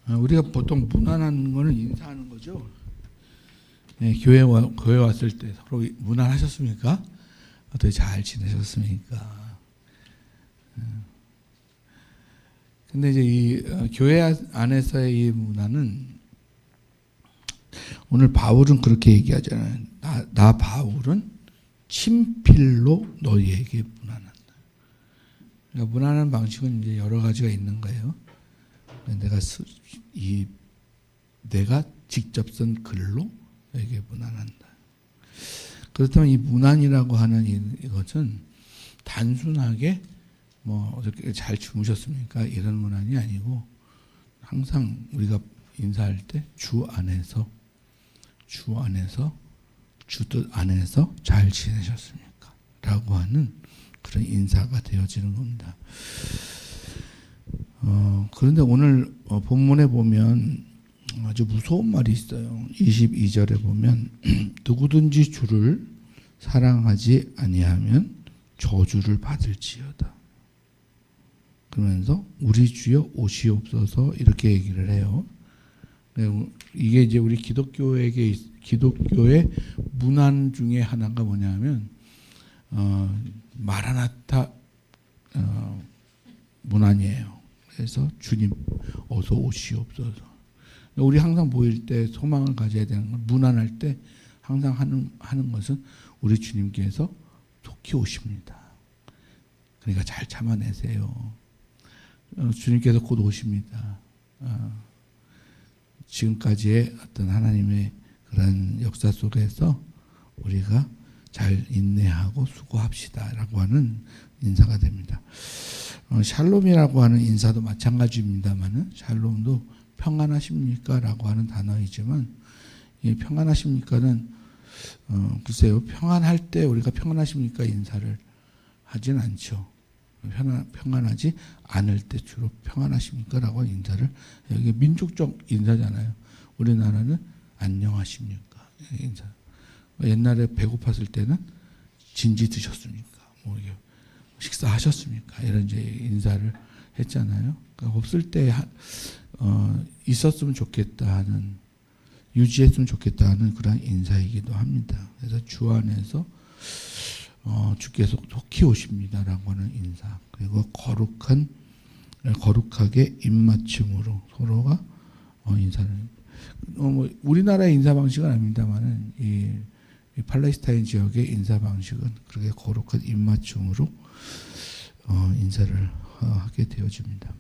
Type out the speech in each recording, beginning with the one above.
우리가 보통 무난한 거는 인사하는 거죠. 네, 교회 왔을 때 서로 무난하셨습니까? 어떻게 잘 지내셨습니까? 근데 이제 이 교회 안에서의 이 문화는 오늘 바울은 그렇게 얘기하잖아요. 나 바울은 친필로 너희에게 문안한다. 그러니까 문안하는 방식은 이제 여러 가지가 있는 거예요. 내가 직접 쓴 글로 너에게 문안한다. 그렇다면 이 문안이라고 하는 이것은 단순하게 뭐 어떻게 잘 주무셨습니까? 이런 문안이 아니고 항상 우리가 인사할 때 주 안에서 주 뜻 안에서 잘 지내셨습니까? 라고 하는 그런 인사가 되어지는 겁니다. 그런데 오늘 본문에 보면 아주 무서운 말이 있어요. 22절에 보면 누구든지 주를 사랑하지 아니하면 저주를 받을지어다. 그러면서 우리 주여 오시옵소서 이렇게 얘기를 해요. 이게 이제 우리 기독교의 문안 중에 하나가 뭐냐면 마라나타 문안이에요. 그래서 주님 어서 오시옵소서. 우리 항상 모일 때 소망을 가져야 되는 건 문안할 때 항상 하는 것은 우리 주님께서 속히 오십니다. 그러니까 잘 참아내세요. 주님께서 곧 오십니다. 지금까지의 어떤 하나님의 그런 역사 속에서 우리가 잘 인내하고 수고합시다라고 하는 인사가 됩니다. 샬롬이라고 하는 인사도 마찬가지입니다만은 샬롬도 평안하십니까? 라고 하는 단어이지만 이 평안하십니까는 글쎄요 평안할 때 우리가 평안하십니까? 인사를 하진 않죠. 평안하지 않을 때 주로 평안하십니까? 라고 하는 인사를 여기 민족적 인사잖아요. 우리나라는 안녕하십니까? 인사. 옛날에 배고팠을 때는 진지 드셨습니까? 뭐 식사하셨습니까? 이런 이제 인사를 했잖아요. 그러니까 없을 때 있었으면 좋겠다 하는 유지했으면 좋겠다 하는 그런 인사이기도 합니다. 그래서 주 안에서 주께서 속히 오십니다라고 하는 인사 그리고 거룩하게 입맞춤으로 서로가 인사를 뭐 우리나라의 인사 방식은 아닙니다만은 이 팔레스타인 지역의 인사 방식은 그렇게 거룩한 입맞춤으로 인사를 하게 되어집니다.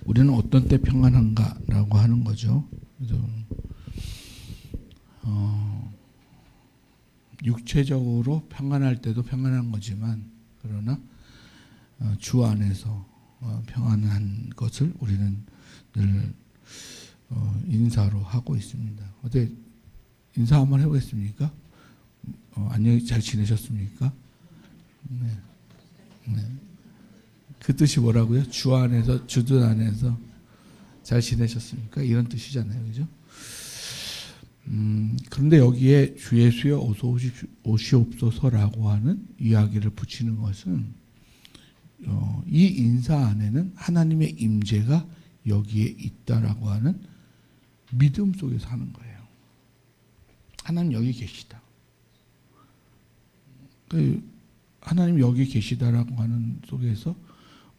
우리는 어떤 때 평안한가라고 하는 거죠. 그래서 육체적으로 평안할 때도 평안한 거지만 그러나 주 안에서 평안한 것을 우리는 늘 인사로 하고 있습니다. 어때 인사 한번 해보겠습니까? 안녕히 잘 지내셨습니까? 네. 네. 그 뜻이 뭐라고요? 주 안에서 주뜻 안에서 잘 지내셨습니까? 이런 뜻이잖아요, 그죠? 그런데 여기에 주 예수여 어서 오시옵소서라고 하는 이야기를 붙이는 것은 이 인사 안에는 하나님의 임재가 여기에 있다라고 하는 믿음 속에서 하는 거예요. 하나님 여기 계시다. 하나님 여기 계시다라고 하는 속에서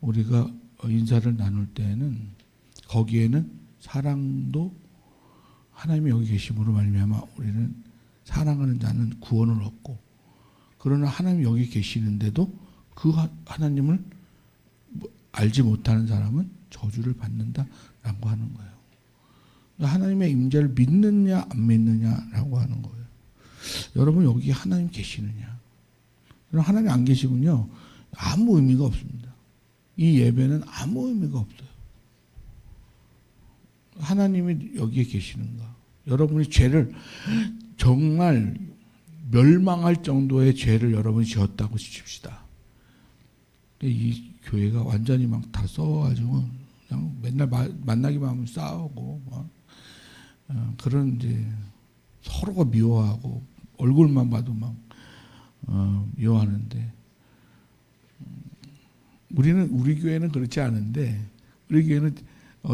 우리가 인사를 나눌 때에는 거기에는 사랑도 하나님이 여기 계심으로 말미암아 우리는 사랑하는 자는 구원을 얻고 그러나 하나님이 여기 계시는데도 그 하나님을 알지 못하는 사람은 저주를 받는다라고 하는 거예요. 하나님의 임재를 믿느냐 안 믿느냐라고 하는 거예요. 여러분 여기 하나님 계시느냐? 그럼 하나님 안 계시군요. 아무 의미가 없습니다. 이 예배는 아무 의미가 없어요. 하나님이 여기에 계시는가? 여러분이 죄를 정말 멸망할 정도의 죄를 여러분이 지었다고 칩시다. 이 교회가 완전히 막 다 썩어가지고 그냥 맨날 만나기만 하면 싸우고 그런 이제 서로가 미워하고 얼굴만 봐도 막 미워하는데 우리 교회는 그렇지 않은데 우리 교회는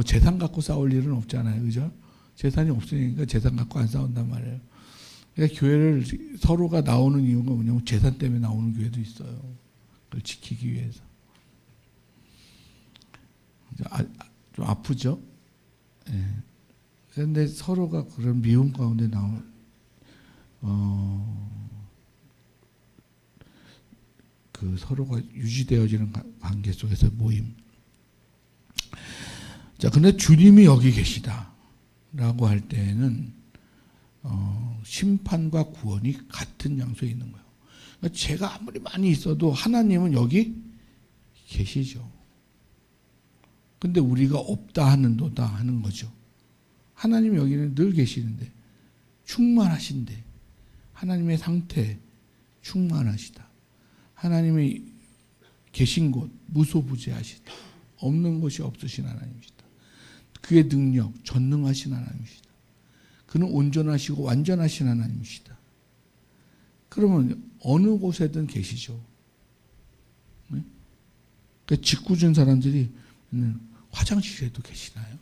재산 갖고 싸울 일은 없잖아요, 그죠? 재산이 없으니까 재산 갖고 안 싸운단 말이에요. 그러니까 교회를 서로가 나오는 이유가 뭐냐면 재산 때문에 나오는 교회도 있어요. 그걸 지키기 위해서. 좀 아프죠? 예. 그런데 서로가 그런 미움 가운데 그 서로가 유지되어지는 관계 속에서 모임. 자, 근데 주님이 여기 계시다라고 할 때에는 심판과 구원이 같은 장소에 있는 거예요. 그러니까 제가 아무리 많이 있어도 하나님은 여기 계시죠. 근데 우리가 없다 하는도다 하는 거죠. 하나님 여기는 늘 계시는데 충만하신데 하나님의 상태 충만하시다. 하나님이 계신 곳 무소부재하시다. 없는 곳이 없으신 하나님이시다. 그의 능력 전능하신 하나님이시다. 그는 온전하시고 완전하신 하나님이시다. 그러면 어느 곳에든 계시죠. 네? 그러니까 짓궂은 사람들이 화장실에도 계시나요?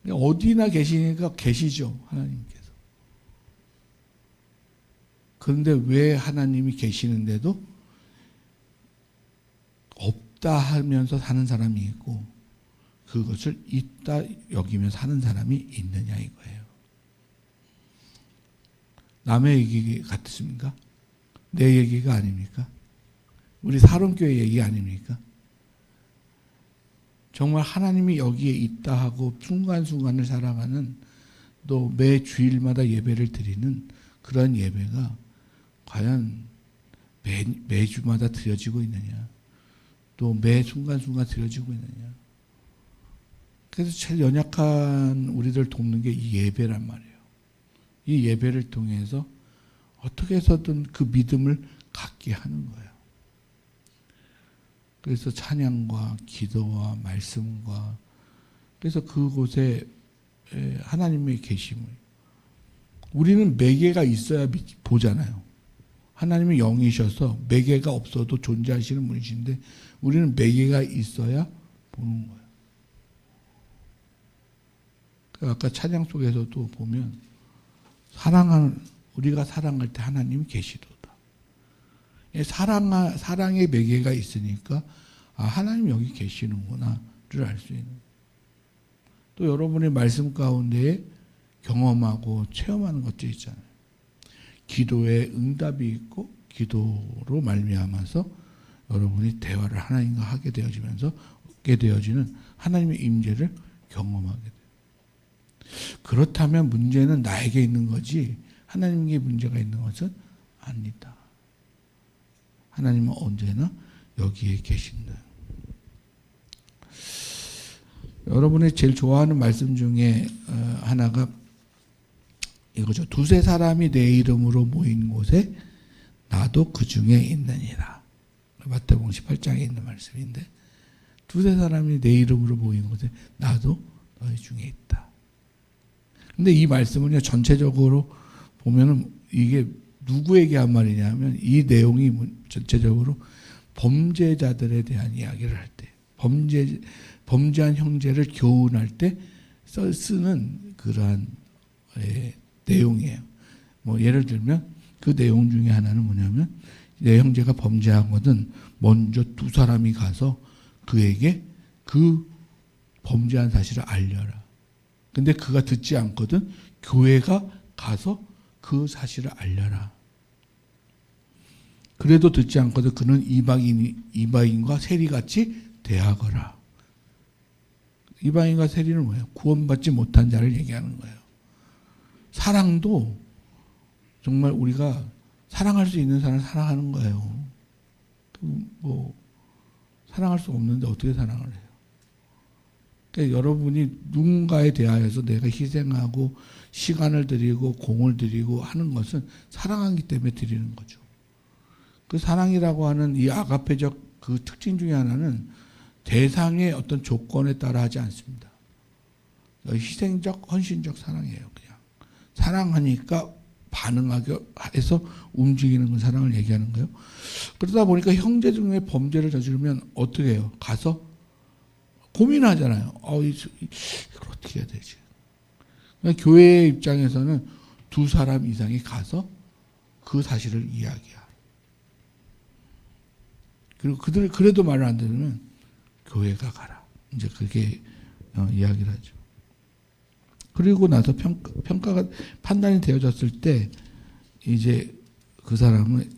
어디나 계시니까 계시죠, 하나님께서. 그런데 왜 하나님이 계시는데도 없다 하면서 사는 사람이 있고 그것을 있다 여기며 사는 사람이 있느냐 이거예요. 남의 얘기 같습니까? 내 얘기가 아닙니까? 우리 사론교회 얘기 아닙니까? 정말 하나님이 여기에 있다 하고 순간순간을 살아가는 또 매 주일마다 예배를 드리는 그런 예배가 과연 매주마다 드려지고 있느냐, 또 매 순간순간 드려지고 있느냐. 그래서 제일 연약한 우리들 돕는 게 이 예배란 말이에요. 이 예배를 통해서 어떻게 해서든 그 믿음을 갖게 하는 거예요. 그래서 찬양과 기도와 말씀과 그래서 그곳에 하나님의 계심을 우리는 매개가 있어야 보잖아요. 하나님이 영이셔서 매개가 없어도 존재하시는 분이신데 우리는 매개가 있어야 보는 거예요. 아까 찬양 속에서도 보면 우리가 사랑할 때 하나님이 계시도다. 사랑의 매개가 있으니까 하나님 여기 계시는구나를 알 수 있는. 또 여러분의 말씀 가운데 경험하고 체험하는 것도 있잖아요. 기도에 응답이 있고 기도로 말미암아서 여러분이 대화를 하나님과 하게 되어지는 하나님의 임재를 경험하게 돼요. 그렇다면 문제는 나에게 있는 거지 하나님께 문제가 있는 것은 아니다. 하나님은 언제나 여기에 계신다. 여러분이 제일 좋아하는 말씀 중에 하나가 이거죠. 두세 사람이 내 이름으로 모인 곳에 나도 그 중에 있느니라. 마태복음 18장에 있는 말씀인데 두세 사람이 내 이름으로 모인 곳에 나도 너희 중에 있다. 근데 이 말씀은요, 전체적으로 보면은 이게 누구에게 한 말이냐면 이 내용이 전체적으로 범죄자들에 대한 이야기를 할 때, 범죄한 형제를 교훈할 때 쓰는 그러한 내용이에요. 뭐 예를 들면 그 내용 중에 하나는 뭐냐면 내 형제가 범죄하거든 먼저 두 사람이 가서 그에게 그 범죄한 사실을 알려라. 근데 그가 듣지 않거든 교회가 가서 그 사실을 알려라. 그래도 듣지 않거든 그는 이방인과 세리같이 대하거라. 이방인과 세리는 뭐예요? 구원받지 못한 자를 얘기하는 거예요. 사랑도 정말 우리가 사랑할 수 있는 사람을 사랑하는 거예요. 뭐 사랑할 수 없는데 어떻게 사랑을 해요? 그러니까 여러분이 누군가에 대하여서 내가 희생하고 시간을 드리고 공을 드리고 하는 것은 사랑하기 때문에 드리는 거죠. 그 사랑이라고 하는 이 아가페적 그 특징 중에 하나는 대상의 어떤 조건에 따라 하지 않습니다. 희생적, 헌신적 사랑이에요. 그냥 사랑하니까 반응하게 해서 움직이는 그 사랑을 얘기하는 거예요. 그러다 보니까 형제 중에 범죄를 저지르면 어떻게 해요? 가서 고민하잖아요. 이걸 어떻게 해야 되지? 그러니까 교회의 입장에서는 두 사람 이상이 가서 그 사실을 이야기해요. 그리고 그들 그래도 말을 안 들으면 교회가 가라. 이제 그렇게 이야기를 하죠. 그리고 나서 평가가 판단이 되어졌을 때 이제 그 사람에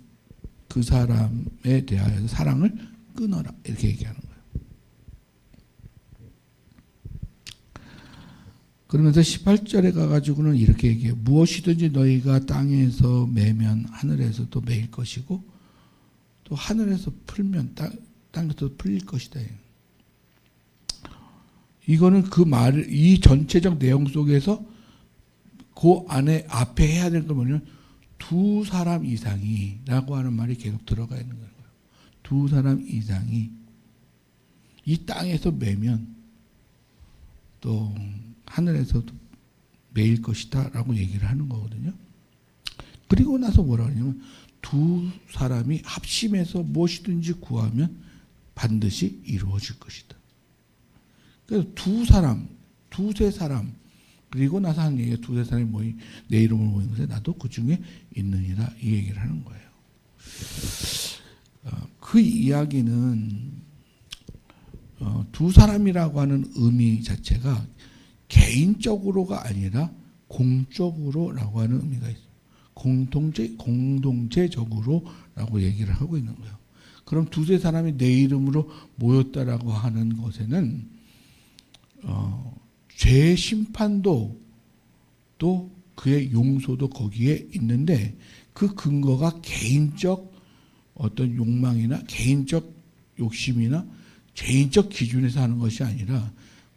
대하여서 사랑을 끊어라 이렇게 얘기하는 거예요. 그러면서 18절에 가가지고는 이렇게 얘기해요. 무엇이든지 너희가 땅에서 매면 하늘에서도 매일 것이고 또 하늘에서 풀면 땅에서 풀릴 것이다. 이거는 그 말을 이 전체적 내용 속에서 그 안에 앞에 해야 될 건 뭐냐면 두 사람 이상이라고 하는 말이 계속 들어가 있는 거예요. 두 사람 이상이 이 땅에서 매면 또 하늘에서도 매일 것이다 라고 얘기를 하는 거거든요. 그리고 나서 뭐라 그러냐면 두 사람이 합심해서 무엇이든지 구하면 반드시 이루어질 것이다. 그래서 두 사람, 두세 사람, 그리고 나서 하는 얘기가 두세 사람이 내 이름을 모인 것에 나도 그 중에 있느니라 이 얘기를 하는 거예요. 그 이야기는 두 사람이라고 하는 의미 자체가 개인적으로가 아니라 공적으로라고 하는 의미가 있어요. 공동체적으로라고 얘기를 하고 있는 거예요. 그럼 두세 사람이 내 이름으로 모였다라고 하는 것에는 죄 심판도 또 그의 용서도 거기에 있는데 그 근거가 개인적 어떤 욕망이나 개인적 욕심이나 개인적 기준에서 하는 것이 아니라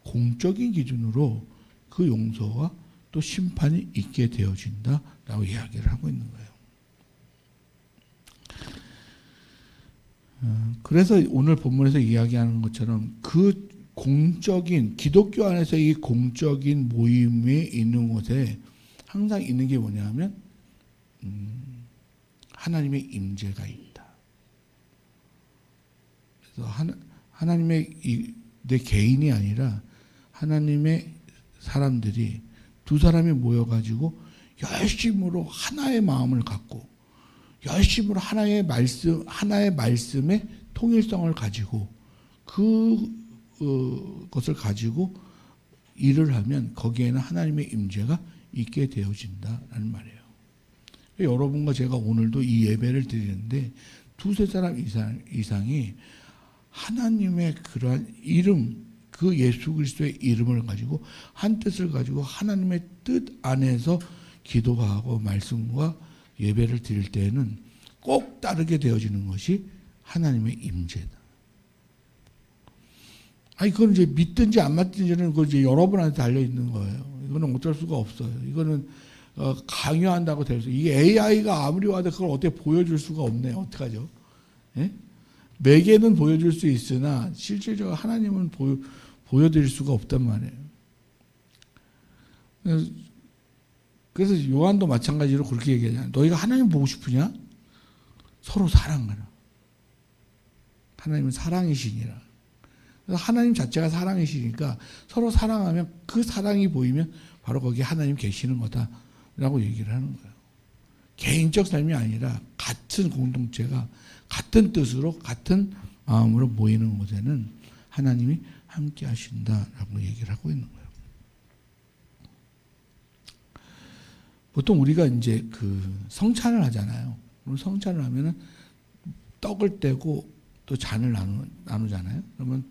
공적인 기준으로 그 용서와 또 심판이 있게 되어진다라고 이야기를 하고 있는 거예요. 그래서 오늘 본문에서 이야기하는 것처럼 그 공적인 기독교 안에서 이 공적인 모임에 있는 곳에 항상 있는 게 뭐냐면 하나님의 임재가 있다. 그래서 하나님의 내 개인이 아니라 하나님의 사람들이 두 사람이 모여가지고 열심으로 하나의 마음을 갖고 열심으로 하나의 말씀의 통일성을 가지고 그것을 가지고 일을 하면 거기에는 하나님의 임재가 있게 되어진다라는 말이에요. 여러분과 제가 오늘도 이 예배를 드리는데 두세 사람 이상이 하나님의 그러한 이름, 그 예수 그리스도의 이름을 가지고 한 뜻을 가지고 하나님의 뜻 안에서 기도하고 말씀과 예배를 드릴 때에는 꼭 따르게 되어지는 것이 하나님의 임재다. 그건 이제 믿든지 안 믿든지는 그 이제 여러분한테 달려 있는 거예요. 이거는 어쩔 수가 없어요. 이거는 강요한다고 될 수. 이 AI가 아무리 와도 그걸 어떻게 보여줄 수가 없네요. 어떡하죠? 예? 매개는 보여줄 수 있으나 실질적으로 하나님은 보여드릴 수가 없단 말이에요. 그래서 요한도 마찬가지로 그렇게 얘기하잖아요. 너희가 하나님 보고 싶으냐? 서로 사랑하라. 하나님은 사랑이시니라. 그래서 하나님 자체가 사랑이시니까 서로 사랑하면 그 사랑이 보이면 바로 거기에 하나님 계시는 거다라고 얘기를 하는 거예요. 개인적 삶이 아니라 같은 공동체가 같은 뜻으로 같은 마음으로 모이는 곳에는 하나님이 함께 하신다라고 얘기를 하고 있는 거예요. 보통 우리가 이제 그 성찬을 하잖아요. 그럼 성찬을 하면은 떡을 떼고 또 잔을 나누잖아요. 그러면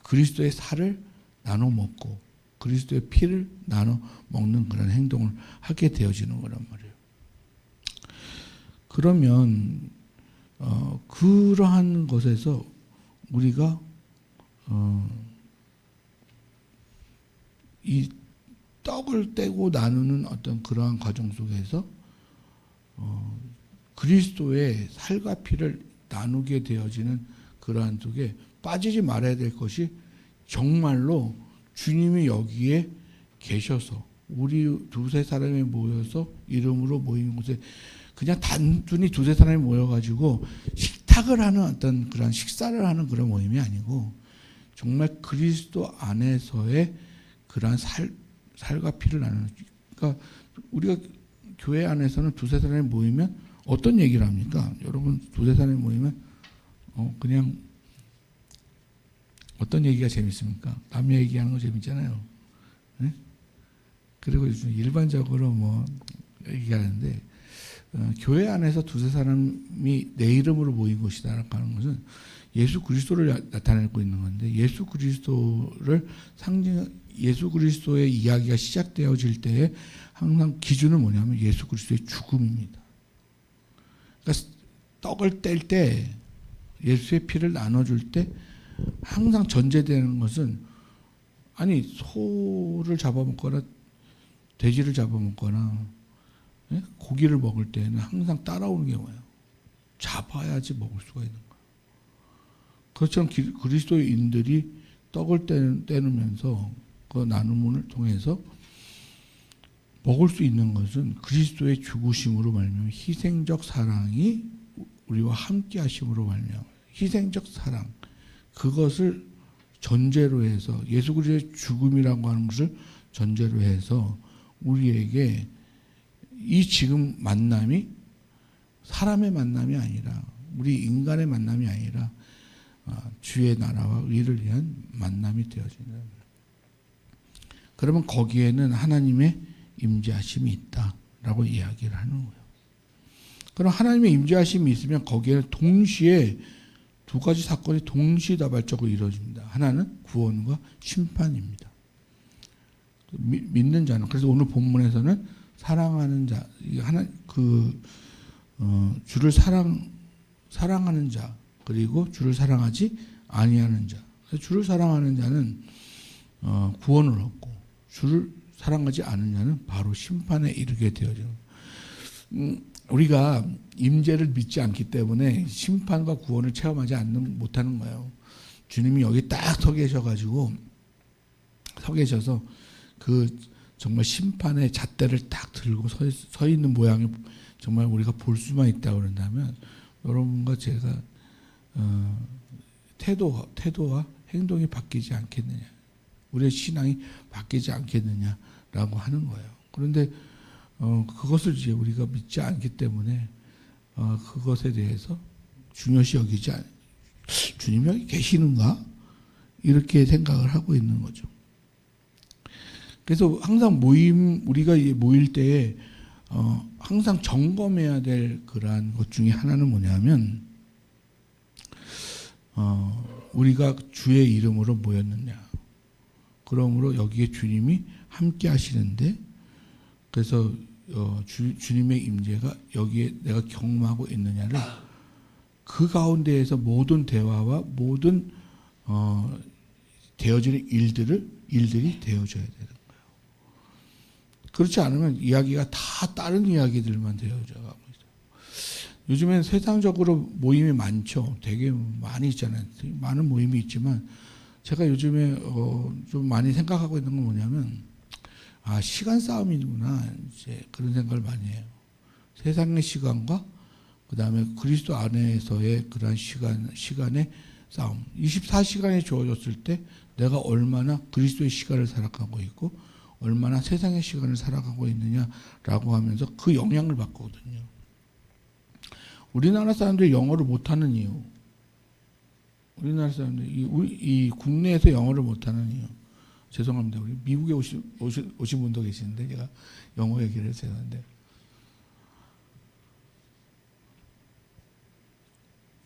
그리스도의 살을 나눠 먹고 그리스도의 피를 나눠 먹는 그런 행동을 하게 되어지는 거란 말이에요. 그러면 그러한 것에서 우리가 이 떡을 떼고 나누는 어떤 그러한 과정 속에서 그리스도의 살과 피를 나누게 되어지는 그러한 속에 빠지지 말아야 될 것이 정말로 주님이 여기에 계셔서 우리 두세 사람이 모여서 이름으로 모이는 곳에 그냥 단순히 두세 사람이 모여가지고 식탁을 하는 어떤 그런 식사를 하는 그런 모임이 아니고 정말 그리스도 안에서의 그러한 살과 피를 나누는. 그러니까 우리가 교회 안에서는 두세 사람이 모이면 어떤 얘기를 합니까? 여러분 두세 사람이 모이면 그냥 어떤 얘기가 재밌습니까? 남 얘기하는 거 재밌잖아요. 네? 그리고 일반적으로 뭐 얘기하는데 교회 안에서 두세 사람이 내 이름으로 모인 것이다라고 하는 것은 예수 그리스도를 나타내고 있는 건데 예수 그리스도를 예수 그리스도의 이야기가 시작되어질 때에 항상 기준은 뭐냐면 예수 그리스도의 죽음입니다. 그러니까 떡을 뗄 때 예수의 피를 나눠줄 때 항상 전제되는 것은 아니 소를 잡아먹거나 돼지를 잡아먹거나 고기를 먹을 때는 항상 따라오는 게 뭐예요? 잡아야지 먹을 수가 있는 거예요. 그렇지만 그리스도인들이 떡을 떼누면서 그 나눔을 통해서 먹을 수 있는 것은 그리스도의 죽으심으로 말미암아 희생적 사랑이 우리와 함께 하심으로 말미암아 희생적 사랑 그것을 전제로 해서 예수 그리스도의 죽음이라고 하는 것을 전제로 해서 우리에게 이 지금 만남이 사람의 만남이 아니라 우리 인간의 만남이 아니라 주의 나라와 의를 위한 만남이 되어진다. 그러면 거기에는 하나님의 임재하심이 있다라고 이야기를 하는 거예요. 그럼 하나님의 임재하심이 있으면 거기에는 동시에 두 가지 사건이 동시다발적으로 이루어집니다. 하나는 구원과 심판입니다. 믿는 자는 그래서 오늘 본문에서는 사랑하는 자, 주를 사랑하는 자 그리고 주를 사랑하지 아니하는 자. 주를 사랑하는 자는 구원을 얻고 주를 사랑하지 않은 자는 바로 심판에 이르게 되어져요. 우리가 임재를 믿지 않기 때문에 심판과 구원을 체험하지 못하는 거예요. 주님이 여기 딱 서 계셔서 그 정말 심판의 잣대를 딱 들고 서 있는 모양을 정말 우리가 볼 수만 있다고 그런다면 여러분과 제가 태도와 행동이 바뀌지 않겠느냐. 우리의 신앙이 바뀌지 않겠느냐라고 하는 거예요. 그런데 그것을 이제 우리가 믿지 않기 때문에 그것에 대해서 중요시 여기지 주님이 여기 계시는가? 이렇게 생각을 하고 있는 거죠. 그래서 항상 우리가 모일 때에 항상 점검해야 될 그러한 것 중에 하나는 뭐냐면 우리가 주의 이름으로 모였느냐. 그러므로 여기에 주님이 함께 하시는데 그래서 주님의 임재가 여기에 내가 경험하고 있느냐를 그 가운데에서 모든 대화와 모든 되어지는 일들이 되어져야 되는 거예요. 그렇지 않으면 이야기가 다 다른 이야기들만 되어져 가고 있어요. 요즘엔 세상적으로 모임이 많죠. 되게 많이 있잖아요. 많은 모임이 있지만 제가 요즘에 좀 많이 생각하고 있는 건 뭐냐면 시간 싸움이구나 이제 그런 생각을 많이 해요. 세상의 시간과 그 다음에 그리스도 안에서의 그런 시간의 싸움. 24시간이 주어졌을 때 내가 얼마나 그리스도의 시간을 살아가고 있고 얼마나 세상의 시간을 살아가고 있느냐라고 하면서 그 영향을 받거든요. 우리나라 사람들이 영어를 못하는 이유, 우리나라 사람들이 이 국내에서 영어를 못하는 이유, 죄송합니다. 우리 미국에 오신 분도 계시는데 제가 영어 얘기를 해서 죄송한데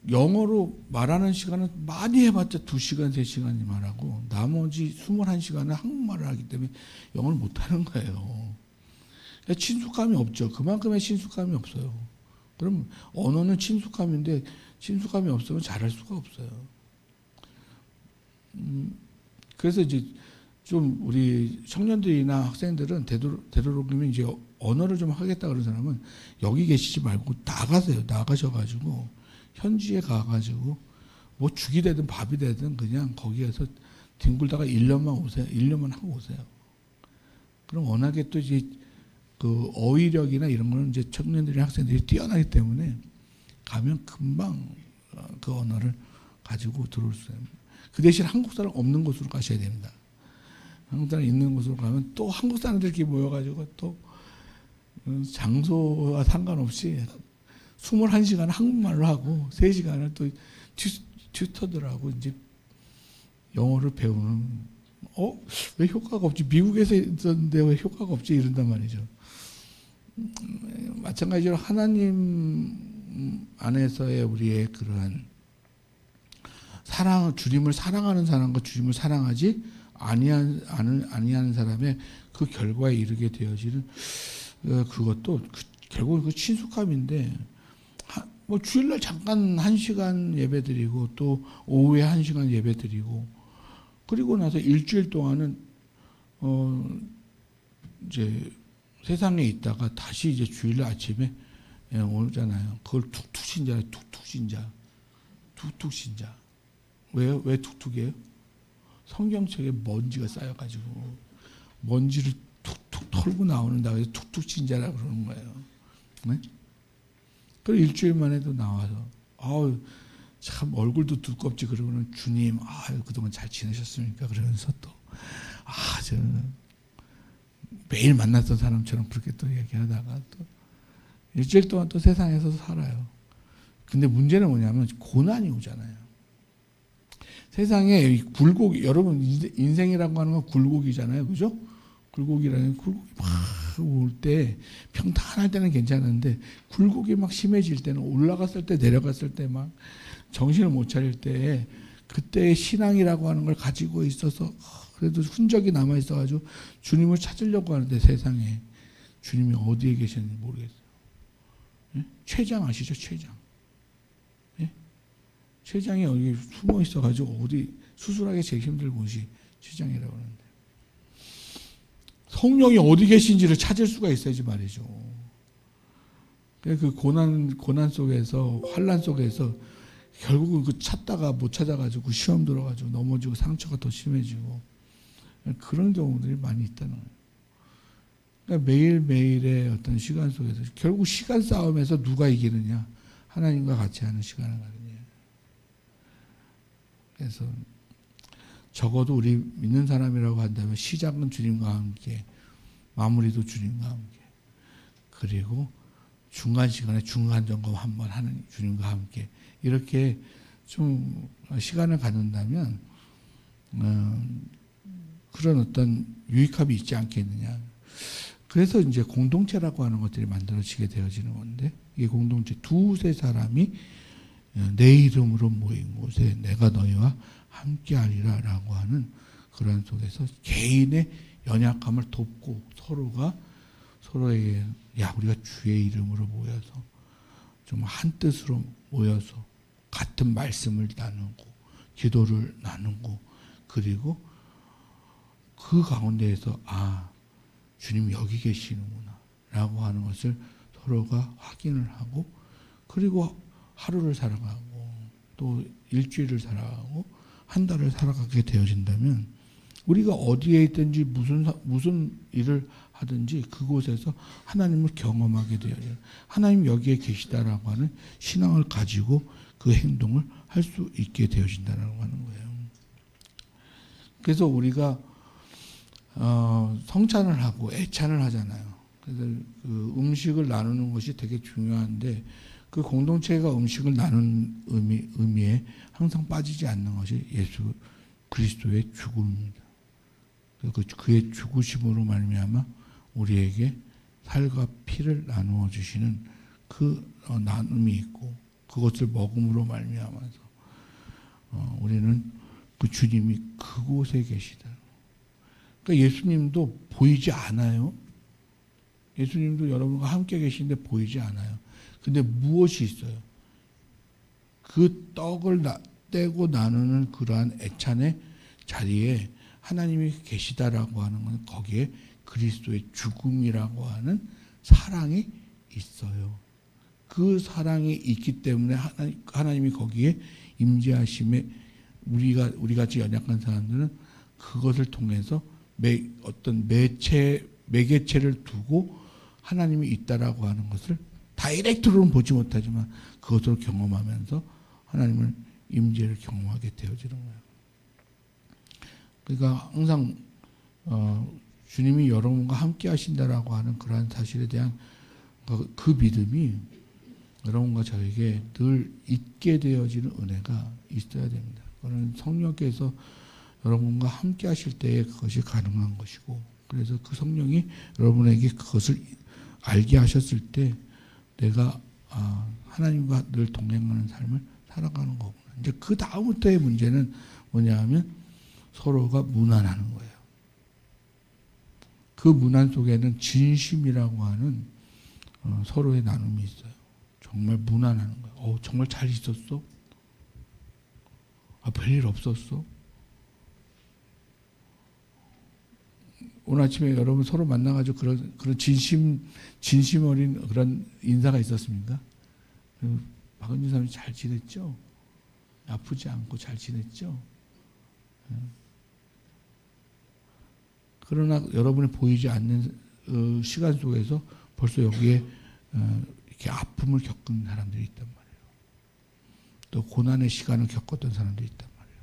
영어로 말하는 시간은 많이 해봤자 2시간, 3시간이 말하고 나머지 21시간은 한국말을 하기 때문에 영어를 못하는 거예요. 그러니까 친숙감이 없죠. 그만큼의 친숙감이 없어요. 그럼 언어는 친숙감인데 친숙감이 없으면 잘할 수가 없어요. 그래서 이제 좀 우리 청년들이나 학생들은 되도록이면 이제 언어를 좀 하겠다 그런 사람은 여기 계시지 말고 나가세요. 나가셔가지고 현지에 가가지고 뭐 죽이 되든 밥이 되든 그냥 거기에서 뒹굴다가 1년만 오세요. 1년만 하고 오세요. 그럼 워낙에 또 이제 그 어휘력이나 이런 거는 이제 청년들이 학생들이 뛰어나기 때문에 가면 금방 그 언어를 가지고 들어올 수 있어요. 그 대신 한국 사람 없는 곳으로 가셔야 됩니다. 한국 사람 있는 곳으로 가면 또 한국 사람들끼리 모여가지고 또 장소와 상관없이 21시간 한국말로 하고 3시간을 또 튜터들하고 이제 영어를 배우는 왜 효과가 없지? 미국에서 있었는데 왜 효과가 없지? 이런단 말이죠. 마찬가지로 하나님 안에서의 우리의 그러한 주님을 사랑하는 사람과 주님을 사랑하지 아니하는 사람의 그 결과에 이르게 되어지는 그것도 결국 그 친숙함인데 뭐 주일날 잠깐 1시간 예배드리고 또 오후에 1시간 예배드리고 그리고 나서 일주일 동안은 이제 세상에 있다가 다시 이제 주일날 아침에 오잖아요. 그걸 툭툭 신자예요. 툭툭 신자. 왜요? 왜 툭툭이에요? 성경책에 먼지가 쌓여가지고 먼지를 툭툭 털고 나오는다 그래서 툭툭 신자라고 그러는 거예요. 네? 그리고 일주일 만에도 나와서 참 얼굴도 두껍지 그러고는 주님 그동안 잘 지내셨습니까? 그러면서 또 저는 매일 만났던 사람처럼 그렇게 또 얘기하다가 또 일주일 동안 또 세상에서 살아요. 근데 문제는 뭐냐면 고난이 오잖아요. 세상에 굴곡이 여러분 인생이라고 하는 건 굴곡이잖아요. 그죠? 굴곡이 막 올 때 평탄할 때는 괜찮은데 굴곡이 막 심해질 때는 올라갔을 때 내려갔을 때 막 정신을 못 차릴 때 그때의 신앙이라고 하는 걸 가지고 있어서 그래도 흔적이 남아 있어가지고 주님을 찾으려고 하는데 세상에 주님이 어디에 계셨는지 모르겠어요. 예? 최장 아시죠? 최장. 예? 최장이 여기 숨어 있어가지고 어디 수술하기 제일 힘든 곳이 최장이라고 하는데 성령이 어디 계신지를 찾을 수가 있어야지 말이죠. 그 고난 속에서 환난 속에서 결국은 그 찾다가 못 찾아가지고 시험 들어가지고 넘어지고 상처가 더 심해지고 그런 경우들이 많이 있다는 거예요. 그러니까 매일매일의 어떤 시간 속에서 결국 시간 싸움에서 누가 이기느냐? 하나님과 같이 하는 시간을 가느냐. 그래서 적어도 우리 믿는 사람이라고 한다면 시작은 주님과 함께, 마무리도 주님과 함께, 그리고 중간 시간에 중간 점검 한번 하는 주님과 함께 이렇게 좀 시간을 갖는다면 그런 어떤 유익함이 있지 않겠느냐. 그래서 이제 공동체라고 하는 것들이 만들어지게 되어지는 건데 이 공동체 두세 사람이 내 이름으로 모인 곳에 내가 너희와 함께하리라 라고 하는 그런 속에서 개인의 연약함을 돕고 서로에게 우리가 주의 이름으로 모여서 좀 한 뜻으로 모여서 같은 말씀을 나누고 기도를 나누고 그리고 그 가운데에서 주님 여기 계시는구나 라고 하는 것을 서로가 확인을 하고 그리고 하루를 살아가고 또 일주일을 살아가고 한 달을 살아가게 되어진다면 우리가 어디에 있든지 무슨 일을 하든지 그곳에서 하나님을 경험하게 되어요. 하나님 여기에 계시다라고 하는 신앙을 가지고 그 행동을 할 수 있게 되어진다라고 하는 거예요. 그래서 우리가 성찬을 하고 애찬을 하잖아요. 그래서 그 음식을 나누는 것이 되게 중요한데 그 공동체가 음식을 나누는 의미에 항상 빠지지 않는 것이 예수 그리스도의 죽음입니다. 그의 죽으심으로 말미암아 우리에게 살과 피를 나누어 주시는 그 나눔이 있고 그것을 먹음으로 말미암아서 우리는 그 주님이 그곳에 계시다. 그러니까 예수님도 보이지 않아요. 예수님도 여러분과 함께 계신데 보이지 않아요. 근데 무엇이 있어요? 그 떡을 떼고 나누는 그러한 애찬의 자리에 하나님이 계시다라고 하는 건 거기에 그리스도의 죽음이라고 하는 사랑이 있어요. 그 사랑이 있기 때문에 하나님이 거기에 임재하심에 우리 같이 연약한 사람들은 그것을 통해서 어떤 매개체를 두고 하나님이 있다라고 하는 것을 다이렉트로는 보지 못하지만 그것으로 경험하면서 하나님을 임재를 경험하게 되어지는 거예요. 그러니까 항상 주님이 여러분과 함께 하신다라고 하는 그러한 사실에 대한 그 믿음이 여러분과 저에게 늘 있게 되어지는 은혜가 있어야 됩니다. 그거는 성령께서 여러분과 함께 하실 때에 그것이 가능한 것이고, 그래서 그 성령이 여러분에게 그것을 알게 하셨을 때 내가 하나님과 늘 동행하는 삶을 살아가는 거구나. 이제 그 다음부터의 문제는 뭐냐 하면 서로가 무난하는 거예요. 그 무난 속에는 진심이라고 하는 서로의 나눔이 있어요. 정말 무난하는 거예요. 정말 잘 있었어? 별일 없었어? 오늘 아침에 여러분 서로 만나가지고 그런 진심 어린 그런 인사가 있었습니까? 박은진 사람이 잘 지냈죠? 아프지 않고 잘 지냈죠? 그러나 여러분이 보이지 않는 시간 속에서 벌써 여기에 이렇게 아픔을 겪은 사람들이 있단 말이에요. 또 고난의 시간을 겪었던 사람들이 있단 말이에요.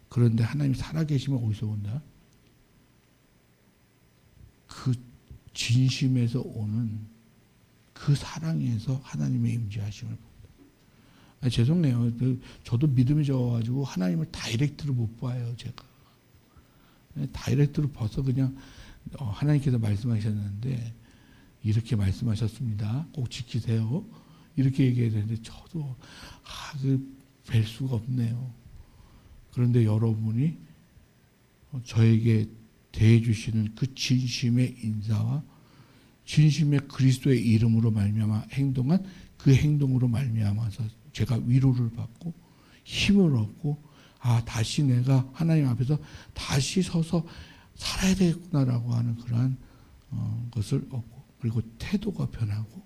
그런데 하나님이 살아계시면 어디서 온다? 그 진심에서 오는 그 사랑에서 하나님의 임재하심을 봅니다. 죄송해요. 저도 믿음이 적어가지고 하나님을 다이렉트로 못 봐요. 제가 다이렉트로 봐서 그냥 하나님께서 말씀하셨는데 이렇게 말씀하셨습니다. 꼭 지키세요. 이렇게 얘기해야 되는데 저도 뵐 수가 없네요. 그런데 여러분이 저에게 대해주시는 그 진심의 인사와 진심의 그리스도의 이름으로 말미암아 행동한 그 행동으로 말미암아서 제가 위로를 받고 힘을 얻고 다시 내가 하나님 앞에서 다시 서서 살아야 되겠구나라고 하는 그러한 것을 얻고, 그리고 태도가 변하고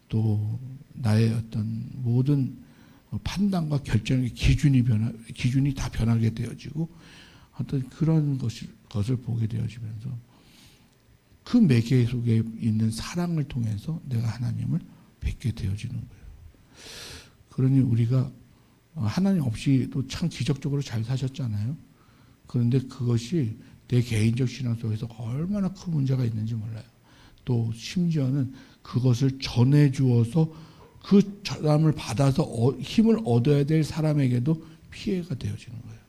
또 나의 어떤 모든 판단과 결정의 기준이 다 변하게 되어지고 어떤 그런 것을 보게 되어지면서 그 매개 속에 있는 사랑을 통해서 내가 하나님을 뵙게 되어지는 거예요. 그러니 우리가 하나님 없이도 참 기적적으로 잘 사셨잖아요. 그런데 그것이 내 개인적 신앙 속에서 얼마나 큰 문제가 있는지 몰라요. 또 심지어는 그것을 전해 주어서 그 사람을 받아서 힘을 얻어야 될 사람에게도 피해가 되어지는 거예요.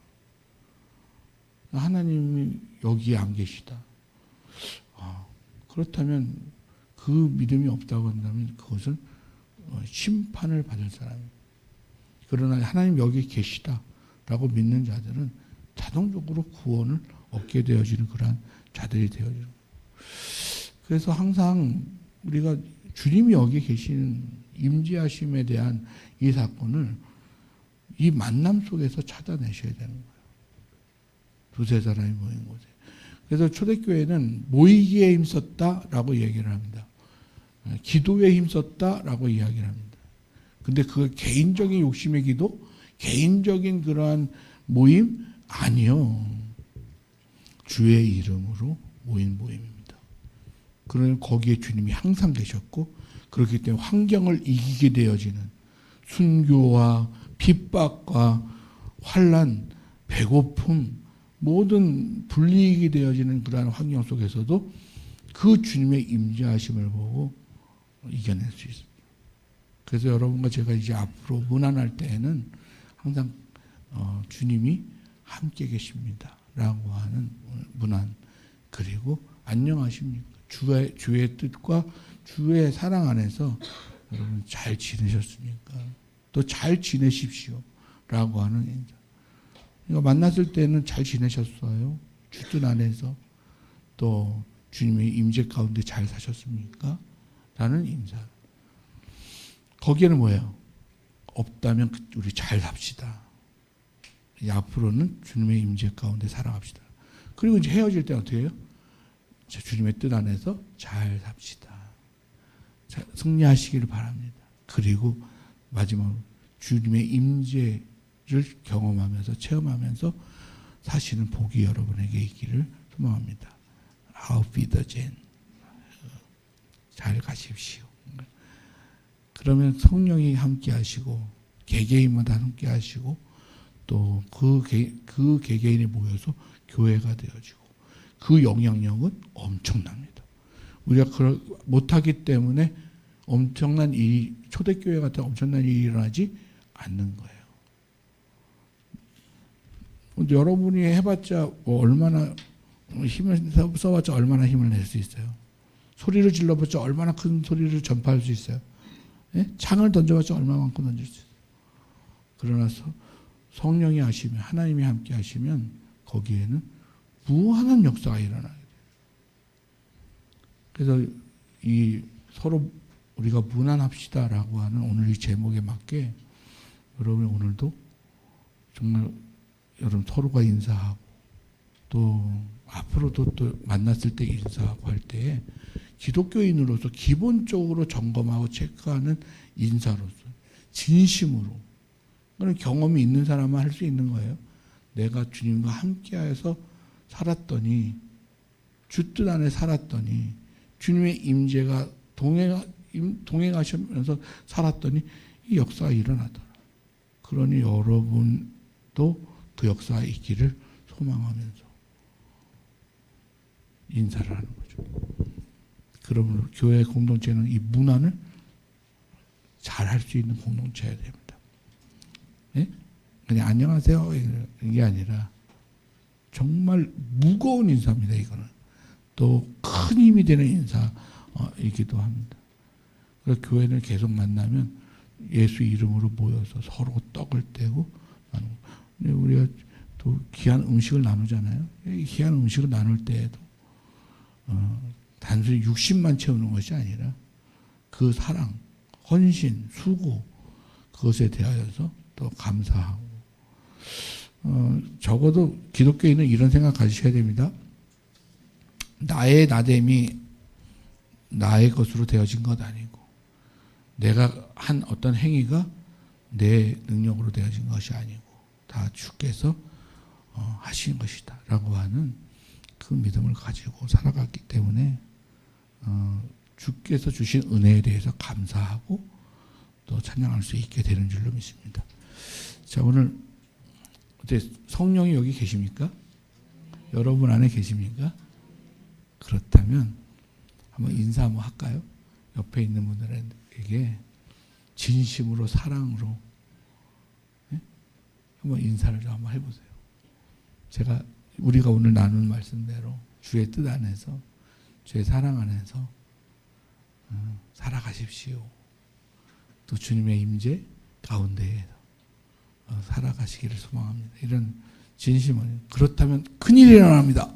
하나님이 여기에 안 계시다. 그렇다면 그 믿음이 없다고 한다면 그것은 심판을 받을 사람입니다. 그러나 하나님 여기 계시다라고 믿는 자들은 자동적으로 구원을 얻게 되어지는 그러한 자들이 되어지는 거예요. 그래서 항상 우리가 주님이 여기 계시는 임재하심에 대한 이 사건을 이 만남 속에서 찾아내셔야 되는 거예요. 두세 사람이 모인 곳에. 그래서 초대교회는 모이기에 힘썼다라고 얘기를 합니다. 기도에 힘썼다라고 이야기를 합니다. 근데 그거 개인적인 욕심의 기도, 개인적인 그러한 모임 아니요. 주의 이름으로 모인 모임입니다. 그러면 거기에 주님이 항상 계셨고, 그렇기 때문에 환경을 이기게 되어지는 순교와 핍박과 환난, 배고픔, 모든 불이익이 되어지는 그러한 환경 속에서도 그 주님의 임재하심을 보고 이겨낼 수 있습니다. 그래서 여러분과 제가 이제 앞으로 문안할 때에는 항상 주님이 함께 계십니다 라고 하는 문안, 그리고 안녕하십니까, 주의 뜻과 주의 사랑 안에서 여러분 잘 지내셨습니까? 또 잘 지내십시오 라고 하는 인사. 그러니까 만났을 때는 잘 지내셨어요? 주 뜻 안에서 또 주님의 임재 가운데 잘 사셨습니까? 라는 인사. 거기에는 뭐예요? 없다면 우리 잘 삽시다. 앞으로는 주님의 임재 가운데 살아갑시다. 그리고 이제 헤어질 때 어떻게 해요? 주님의 뜻 안에서 잘 삽시다. 승리하시기를 바랍니다. 그리고 마지막으로 주님의 임재 경험하면서 체험하면서 사시는 복이 여러분에게 있기를 소망합니다. 아우피더젠 잘 가십시오. 그러면 성령이 함께 하시고 개개인마다 함께 하시고 또 그 개개인이 모여서 교회가 되어지고 그 영향력은 엄청납니다. 우리가 그걸 못하기 때문에 엄청난 일이 초대교회 같은 엄청난 일이 일어나지 않는 거예요. 근데 여러분이 해봤자 뭐 얼마나 힘을 써봤자 얼마나 힘을 낼 수 있어요. 소리를 질러봤자 얼마나 큰 소리를 전파할 수 있어요. 예? 창을 던져봤자 얼마만큼 던질 수 있어요. 그러나 성령이 하시면 하나님이 함께 하시면 거기에는 무한한 역사가 일어나게 돼요. 그래서 이 서로 우리가 무난합시다라고 하는 오늘 이 제목에 맞게 여러분 오늘도 정말 여러분 서로가 인사하고 또 앞으로도 또 만났을 때 인사하고 할 때에 기독교인으로서 기본적으로 점검하고 체크하는 인사로서 진심으로 그런 경험이 있는 사람만 할 수 있는 거예요. 내가 주님과 함께하여서 살았더니 주 뜻 안에 살았더니 주님의 임재가 동행하시면서 살았더니 이 역사가 일어나더라. 그러니 여러분도 그 역사가 있기를 소망하면서 인사를 하는 거죠. 그러므로 교회 공동체는 이 문화를 잘 할 수 있는 공동체여야 됩니다. 예? 그냥 안녕하세요 이게 아니라 정말 무거운 인사입니다. 이거는 또 큰 힘이 되는 인사이기도 합니다. 그래서 교회를 계속 만나면 예수 이름으로 모여서 서로 떡을 떼고 나누고. 근데 우리가 또 귀한 음식을 나누잖아요. 이 귀한 음식을 나눌 때에도 단순히 육신만 채우는 것이 아니라 그 사랑, 헌신, 수고 그것에 대하여서 또 감사하고 적어도 기독교인은 이런 생각 가지셔야 됩니다. 나의 나됨이 나의 것으로 되어진 것 아니고 내가 한 어떤 행위가 내 능력으로 되어진 것이 아니고 다 주께서 하신 것이다 라고 하는 그 믿음을 가지고 살아갔기 때문에 주께서 주신 은혜에 대해서 감사하고 또 찬양할 수 있게 되는 줄로 믿습니다. 자, 오늘 어때 성령이 여기 계십니까? 여러분 안에 계십니까? 그렇다면 한번 인사 한번 할까요? 옆에 있는 분들에게 진심으로 사랑으로 네? 한번 인사를 좀 한번 해보세요. 우리가 오늘 나눈 말씀대로 주의 뜻 안에서 주의 사랑 안에서 살아가십시오. 또 주님의 임재 가운데에서 살아가시기를 소망합니다. 이런 진심은 그렇다면 큰일이 일어납니다.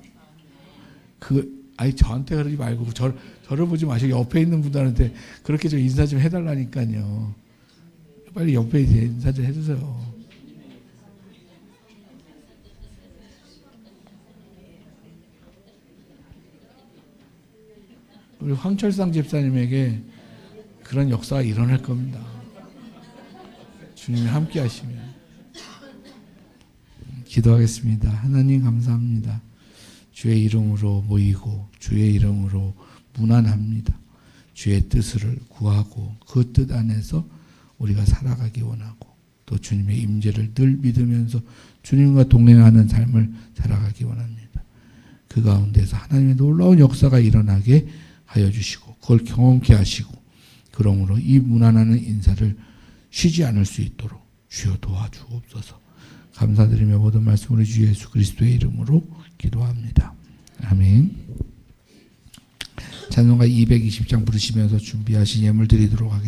저한테 그러지 말고 저를 보지 마시고 옆에 있는 분들한테 그렇게 좀 인사 좀 해달라니까요. 빨리 옆에 인사 좀 해주세요. 우리 황철상 집사님에게 그런 역사가 일어날 겁니다. 주님이 함께 하시면. 기도하겠습니다. 하나님 감사합니다. 주의 이름으로 모이고 주의 이름으로 문안합니다. 주의 뜻을 구하고 그 뜻 안에서 우리가 살아가기 원하고 또 주님의 임재를 늘 믿으면서 주님과 동행하는 삶을 살아가기 원합니다. 그 가운데서 하나님의 놀라운 역사가 일어나게 하여 주시고 그걸 경험케 하시고 그러므로 이 무난하는 인사를 쉬지 않을 수 있도록 주여 도와주옵소서. 감사드리며 모든 말씀 우리 주 예수 그리스도의 이름으로 기도합니다. 아멘. 찬송가 220장 부르시면서 준비하신 예물 드리도록 하겠습니다.